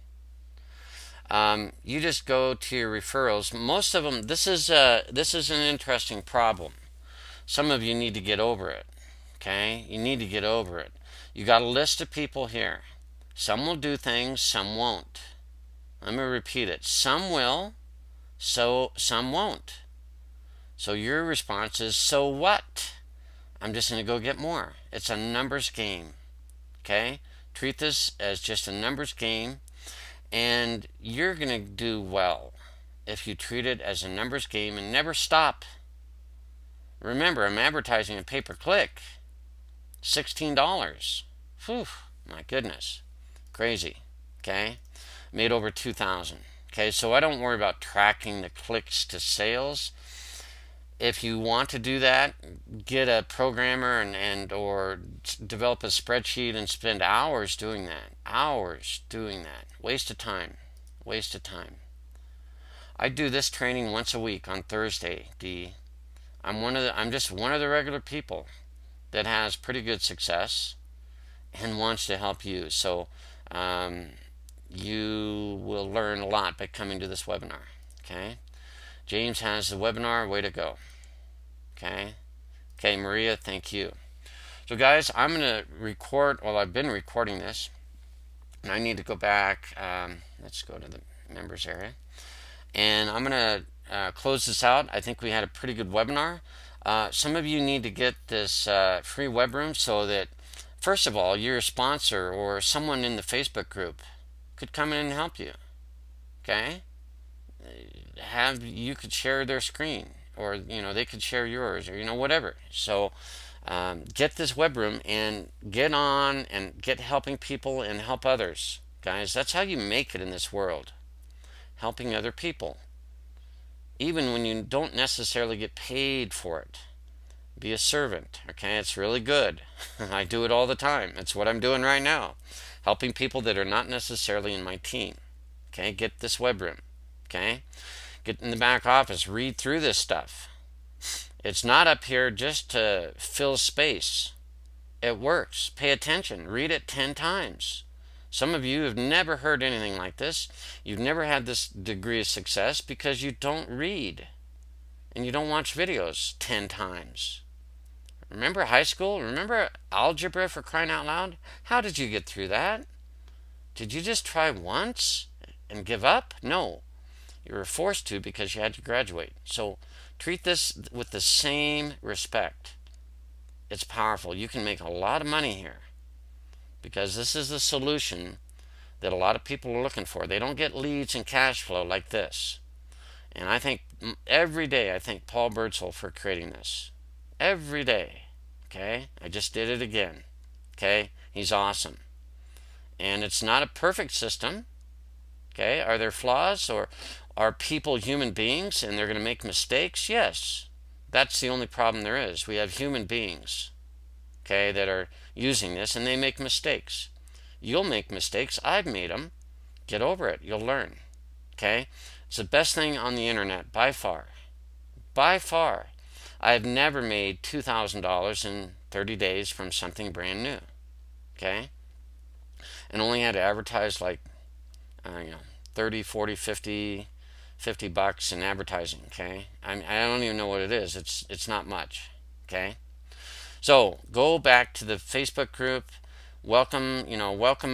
You just go to your referrals. Most of them. This is an interesting problem. Some of you need to get over it. Okay, you need to get over it. You got a list of people here. Some will do things, some won't. Let me repeat it. Some will, so some won't. So your response is, so what? I'm just going to go get more. It's a numbers game. Okay? Treat this as just a numbers game, and you're going to do well if you treat it as a numbers game and never stop. Remember, I'm advertising a pay-per-click. $16. Whew, my goodness. Crazy. Okay? Made over 2,000. Okay, so I don't worry about tracking the clicks to sales. If you want to do that, get a programmer and or develop a spreadsheet and spend hours doing that. Hours doing that. Waste of time. Waste of time. I do this training once a week on Thursday, D. I'm just one of the regular people that has pretty good success and wants to help you. So you will learn a lot by coming to this webinar. Okay? James has the webinar. Way to go. Okay? Okay, Maria, thank you. So guys, I'm going to record, well, I've been recording this, and I need to go back. Let's go to the members area. And I'm going to close this out. I think we had a pretty good webinar. Some of you need to get this free web room so that, first of all, your sponsor or someone in the Facebook group could come in and help you. Okay? You could share their screen, or they could share yours, or whatever. So get this web room and get on and get helping people and help others. Guys, that's how you make it in this world. Helping other people. Even when you don't necessarily get paid for it. Be a servant. Okay, it's really good. I do it all the time. It's what I'm doing right now. Helping people that are not necessarily in my team. Okay, get this web room. Okay, get in the back office. Read through this stuff. It's not up here just to fill space. It works. Pay attention. Read it 10 times. Some of you have never heard anything like this. You've never had this degree of success because you don't read and you don't watch videos 10 times. Remember high school? Remember algebra, for crying out loud? How did you get through that? Did you just try once and give up? No. You were forced to because you had to graduate. So treat this with the same respect. It's powerful. You can make a lot of money here because this is the solution that a lot of people are looking for. They don't get leads and cash flow like this. And I think every day I thank Paul Birdsell for creating this. Every day. Okay? I just did it again. Okay? He's awesome. And it's not a perfect system. Okay? Are there flaws, or are people human beings and they're going to make mistakes? Yes. That's the only problem there is. We have human beings, okay, that are using this, and they make mistakes. You'll make mistakes. I've made them. Get over it. You'll learn. Okay? It's the best thing on the internet by far. By far. I've never made $2,000 in 30 days from something brand new. Okay? And only had to advertise like 30, 40, 50 bucks in advertising. Okay? I don't even know what it is. It's not much. Okay? So go back to the Facebook group. Welcome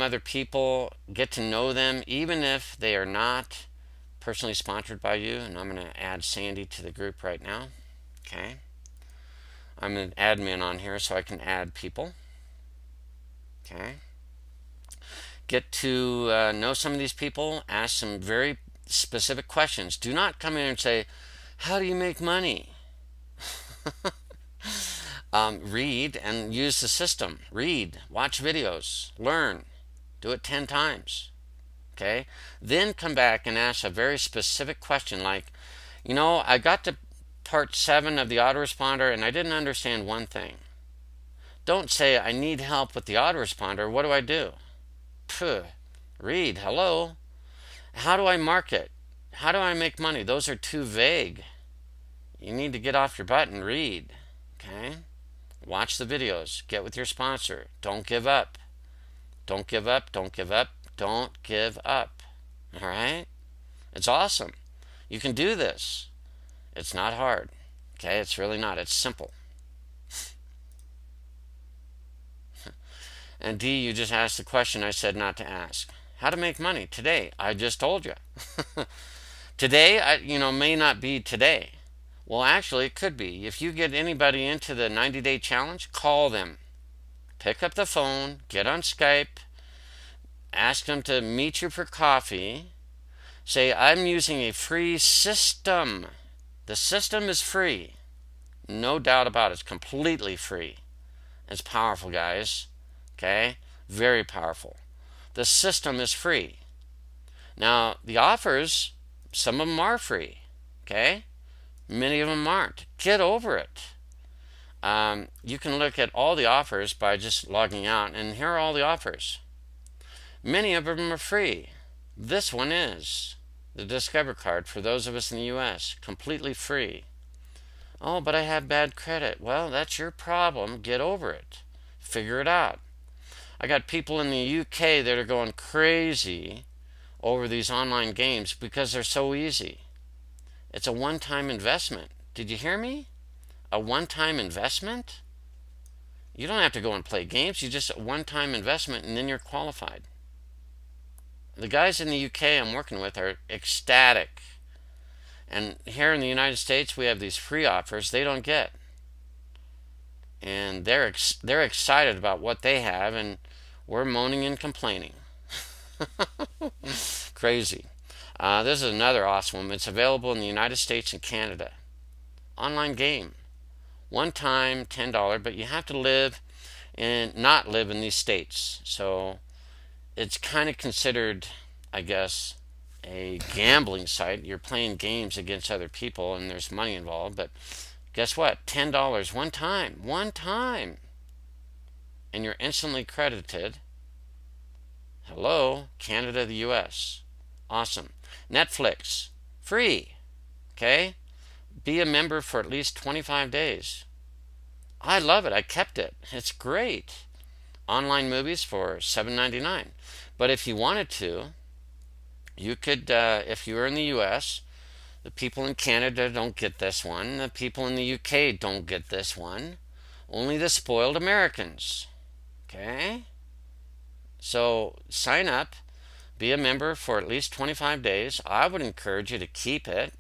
other people. Get to know them, even if they are not personally sponsored by you. And I'm going to add Sandy to the group right now. Okay. I'm an admin on here, so I can add people. Okay. Get to know some of these people. Ask some very specific questions. Do not come in and say, how do you make money? Read and use the system. Read, watch videos, learn. Do it 10 times. Okay? Then come back and ask a very specific question like, I got to part 7 of the autoresponder and I didn't understand one thing. Don't say, I need help with the autoresponder. What do I do? Phew. Read. Hello? How do I market? How do I make money? Those are too vague. You need to get off your butt and read. Okay? Watch the videos. Get with your sponsor. Don't give up. Don't give up. Don't give up. Don't give up. All right? It's awesome. You can do this. It's not hard. Okay? It's really not. It's simple. And D, you just asked the question I said not to ask. How to make money today? I just told you. Today, may not be today. Well, actually, it could be. If you get anybody into the 90-day challenge, call them. Pick up the phone, get on Skype, ask them to meet you for coffee. Say, I'm using a free system. The system is free. No doubt about it. It's completely free. It's powerful, guys. Okay? Very powerful. The system is free. Now, the offers, some of them are free. Okay? Many of them aren't. Get over it. You can look at all the offers by just logging out, and here are all the offers. Many of them are free. This one is the Discover card for those of us in the U.S. Completely free. Oh, but I have bad credit. Well, that's your problem. Get over it. Figure it out. I got people in the UK that are going crazy over these online games because they're so easy. It's a one-time investment. Did you hear me? A one-time investment? You don't have to go and play games. You just a one-time investment and then you're qualified. The guys in the UK I'm working with are ecstatic. And here in the United States we have these free offers they don't get. And they're excited about what they have, and we're moaning and complaining. Crazy. This is another awesome one. It's available in the United States and Canada. Online game. One time, $10, but you have to live and not live in these states. So it's kind of considered, I guess, a gambling site. You're playing games against other people and there's money involved, but guess what? $10 one time, and you're instantly credited. Hello, Canada, the US. Awesome. Netflix, free. Okay? Be a member for at least 25 days. I love it. I kept it. It's great. Online movies for $7.99. But if you wanted to, you could, if you were in the US, the people in Canada don't get this one. The people in the UK don't get this one. Only the spoiled Americans. Okay? So sign up. Be a member for at least 25 days. I would encourage you to keep it.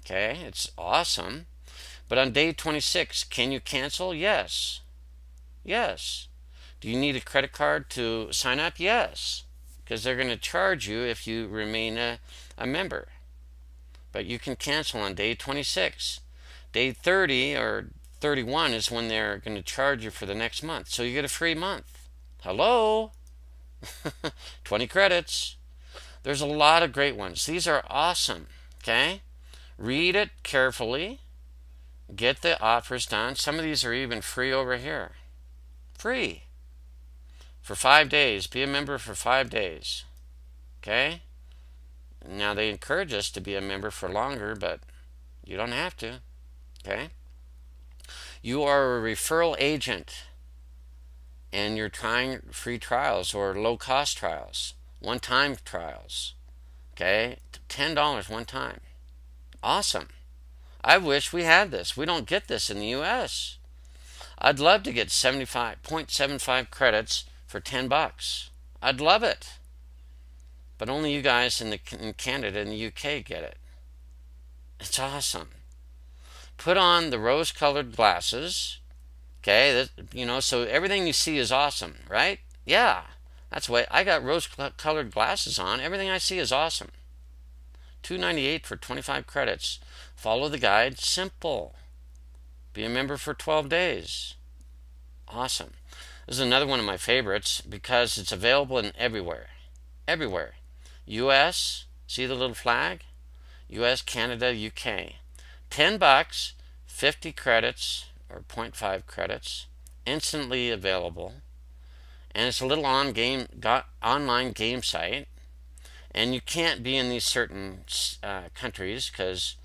Okay? It's awesome. But on day 26, can you cancel? Yes. Yes. Do you need a credit card to sign up? Yes. Because they're going to charge you if you remain a member. But you can cancel on day 26. Day 30 or 31 is when they're going to charge you for the next month. So you get a free month. Hello? 20 credits. There's a lot of great ones. These are awesome. Okay? Read it carefully. Get the offers done. Some of these are even free over here. Free. For 5 days. Be a member for 5 days. Okay? Now they encourage us to be a member for longer, but you don't have to. Okay? You are a referral agent and you're trying free trials or low-cost trials, one-time trials. Okay? $10 one time. Awesome. I wish we had this. We don't get this in the US. I'd love to get 0.75 credits for $10. I'd love it. But only you guys in Canada and the UK get it. It's awesome. Put on the rose-colored glasses. Okay, so everything you see is awesome, right? Yeah, that's why I got rose-colored glasses on. Everything I see is awesome. $2.98 for 25 credits. Follow the guide. Simple. Be a member for 12 days. Awesome. This is another one of my favorites because it's available in everywhere. Everywhere. US, see the little flag? US, Canada, UK. $10, 50 credits or 0.5 credits, instantly available. And it's a little online game site. And you can't be in these certain countries because,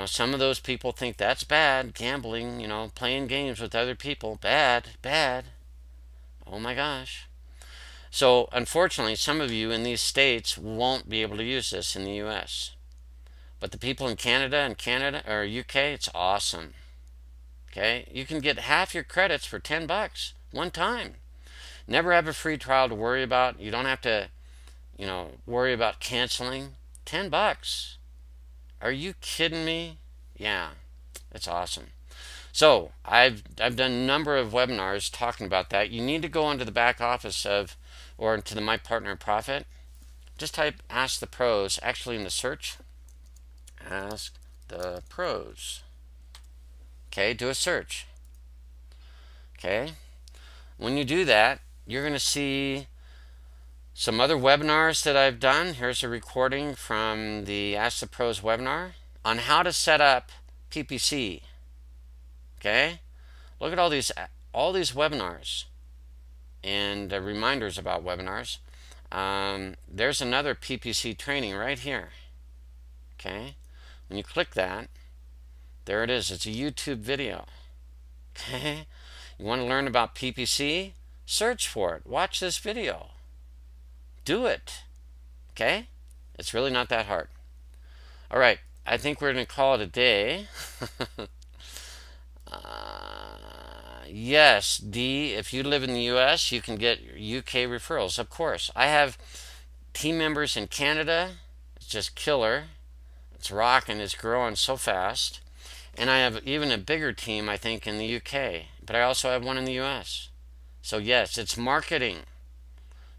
some of those people think that's bad. Gambling, playing games with other people. Bad, bad. Oh my gosh. So, unfortunately, some of you in these states won't be able to use this in the US. But the people in Canada or UK, it's awesome. Okay? You can get half your credits for $10 one time. Never have a free trial to worry about. You don't have to, worry about canceling. $10. Are you kidding me? Yeah. It's awesome. So I've done a number of webinars talking about that. You need to go into the back office of, or into the My Partner Profit. Just type Ask the Pros. Actually, in the search, Ask the Pros. Okay, do a search. Okay, when you do that, you're going to see some other webinars that I've done. Here's a recording from the Ask the Pros webinar on how to set up PPC. Okay, look at all these webinars and reminders about webinars. There's another PPC training right here. Okay, when you click that, there it is. It's a YouTube video. Okay, you want to learn about PPC? Search for it. Watch this video. Do it. Okay, it's really not that hard. All right, I think we're going to call it a day. Yes, D, if you live in the US, you can get UK referrals, of course. I have team members in Canada. It's just killer. It's rocking. It's growing so fast. And I have even a bigger team, I think, in the UK. But I also have one in the US. So yes, it's marketing.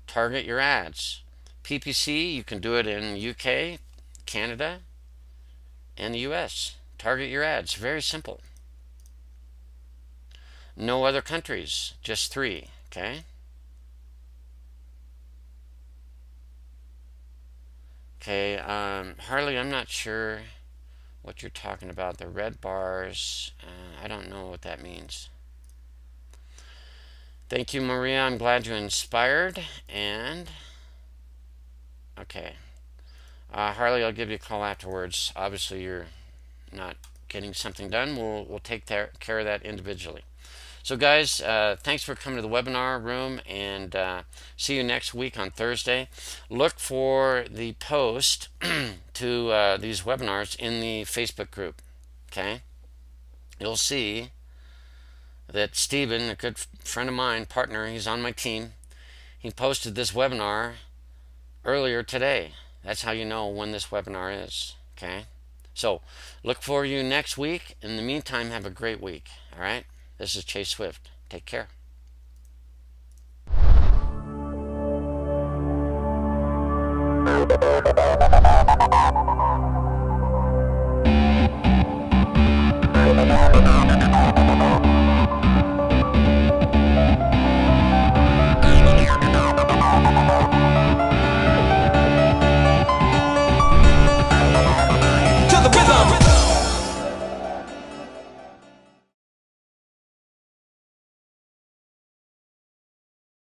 Target your ads. PPC, you can do it in UK, Canada, and the US. Target your ads. Very simple. No other countries, just 3. Okay. Okay, Harley, I'm not sure what you're talking about. The red bars, I don't know what that means. Thank you, Maria. I'm glad you're inspired. And okay, Harley, I'll give you a call afterwards. Obviously, you're not getting something done. We'll take care of that individually. So guys, thanks for coming to the webinar room, and see you next week on Thursday. Look for the post to these webinars in the Facebook group. Okay, you'll see that Stephen, a good friend of mine, partner, he's on my team, he posted this webinar earlier today. That's how you know when this webinar is. Okay, so look for you next week. In the meantime, have a great week. All right, this is Chase Swift. Take care.